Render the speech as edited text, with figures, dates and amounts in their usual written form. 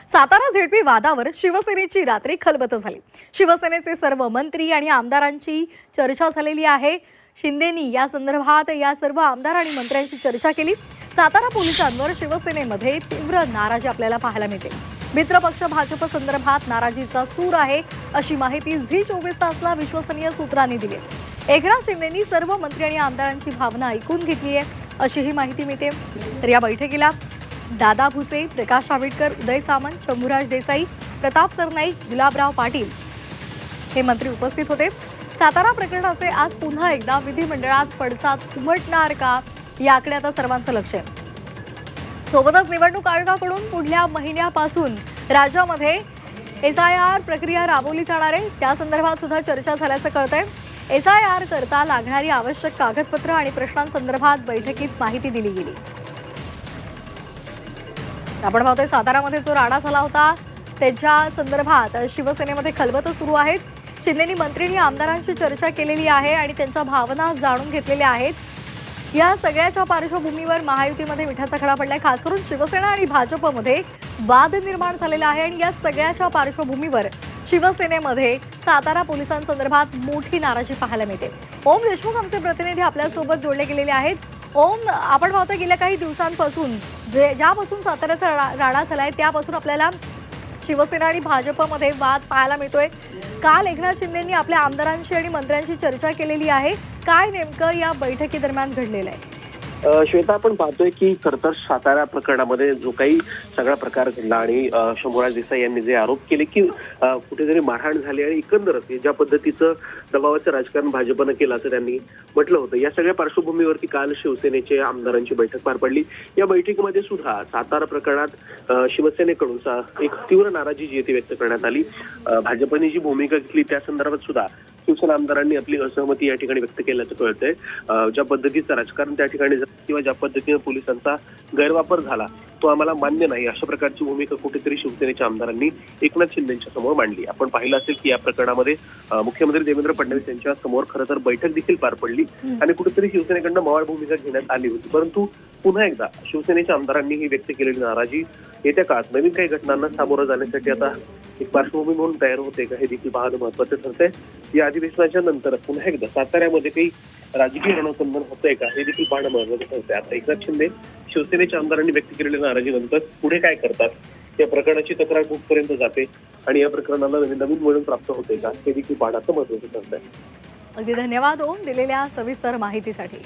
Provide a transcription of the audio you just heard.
Satara ZP वादावर शिवसेनेची रात्री खलबत झाली। शिवसेनेचे सर्व मंत्री आणि आमदारांची चर्चा झालेली आहे। शिंदेनी या संदर्भात या सर्व आमदार आणि मंत्र्यांची चर्चा केली। सातारा पोलिसांवर शिवसेनेमध्ये तीव्र नाराजी आपल्याला पाहायला मिळते। मित्रपक्ष भाजप संदर्भात नाराजीचा सूर आहे, अशी माहिती झी 24 तासला विश्वसनीय सूत्रांनी दिली। एकनाथ शिंदेनी सर्व मंत्री आणि आमदारांची भावना ऐकून घेतली आहे, अशी ही माहिती मिळते। तर या बैठकीला दादा भुसे, प्रकाश आंबेडकर, उदय सामंत, शंभूराज देसाई, प्रताप सरनाईक, गुलाबराव पाटील हे मंत्री उपस्थित होते। सातारा प्रकरणाचे आज पुन्हा एकदा विधिमंडळात पडसाद उमटणार का, याकडे आता सर्वांचं लक्ष आहे। सोबतच निवडणूक आयोगाकडून पुढल्या महिन्यापासून राज्यामध्ये SIR प्रक्रिया राबवली जाणार आहे, त्या संदर्भात सुद्धा चर्चा झाल्याचं कळतंय। SIR करता लागणारी आवश्यक कागदपत्र आणि प्रश्नांसंदर्भात बैठकीत माहिती दिली गेली। आपण पाहतोय सातारामध्ये जो राडा झाला होता त्याच्या संदर्भात शिवसेनेमध्ये खलबत सुरू आहे। शिंदेनी मंत्री आणि आमदारांशी चर्चा केलेली आहे आणि त्यांच्या भावना जाणून घेतलेल्या आहेत। या सगळ्याच्या पार्श्वभूमीवर महायुतीमध्ये मिठाचा खडा पडलाय। खास करून शिवसेना आणि भाजपमध्ये वाद निर्माण झालेला आहे आणि या सगळ्याच्या पार्श्वभूमीवर शिवसेनेमध्ये सातारा पोलिसांसंदर्भात मोठी नाराजी पाहायला मिळते। ओम देशमुख आमचे प्रतिनिधी आपल्यासोबत जोडले गेलेले आहेत। ओम, आपण पाहतोय गेल्या काही दिवसांपासून ज्यापासून साताऱ्याचा राडा झालाय त्यापासून आपल्याला शिवसेना आणि भाजपमध्ये वाद पाहायला मिळतोय। काल एकनाथ शिंदेंनी आपल्या आमदारांशी आणि मंत्र्यांशी चर्चा केलेली आहे। काय नेमकं या बैठकीदरम्यान घडलेलं आहे? श्वेता, आपण पाहतोय की खरं तर सातारा प्रकरणामध्ये जो काही सगळा प्रकार घडला आणि शंभूराज देसाई यांनी जे आरोप केले की कुठेतरी मारहाण झाली आणि एकंदरच ज्या पद्धतीचं दबावाचं राजकारण भाजपनं केलं असं त्यांनी म्हटलं होतं, या सगळ्या पार्श्वभूमीवरती काल शिवसेनेच्या आमदारांची बैठक पार पडली। या बैठकीमध्ये सुद्धा सातारा प्रकरणात शिवसेनेकडून एक तीव्र नाराजी जी ती व्यक्त करण्यात आली। भाजपने जी भूमिका घेतली त्या संदर्भात सुद्धा शिवसेना आमदारांनी आपली असहमती या ठिकाणी व्यक्त केल्याचं कळतंय। ज्या पद्धतीचं राजकारण त्या ठिकाणी किंवा ज्या पद्धतीने पोलिसांचा गैरवापर झाला तो आम्हाला मान्य नाही, अशा प्रकारची भूमिका कुठेतरी शिवसेनेच्या आमदारांनी एकनाथ शिंदेच्या समोर मांडली। आपण पाहिलं असेल की या प्रकरणामध्ये मुख्यमंत्री देवेंद्र फडणवीस यांच्या समोर खरं तर बैठक देखील पार पडली आणि कुठेतरी शिवसेनेकडनं मवाळ भूमिका घेण्यात आली होती। परंतु पुन्हा एकदा शिवसेनेच्या आमदारांनी ही व्यक्त केलेली नाराजी येत्या काळात नवीन काही घटनांना सामोरं जाण्यासाठी आता एक पार्श्वभूमी म्हणून तयार होते का, हे देखील पाहणं महत्वाचं ठरतंय। या अधिवेशनाच्या नंतर पुन्हा एकदा साताऱ्यामध्ये काही राजकीय रणसंधान होतंय का, हे देखील पाहणं महत्वाचं ठरतंय। आता एकनाथ शिंदे शिवसेनेच्या आमदारांनी व्यक्त केलेल्या नाराजीनंतर पुढे काय करतात, या प्रकरणाची तक्रार कुठपर्यंत जाते आणि या प्रकरणाला नवीन वळण प्राप्त होते का, हे देखील पाहणं महत्वाचं ठरतंय। अगदी धन्यवाद ओम, दिलेल्या सविस्तर माहितीसाठी।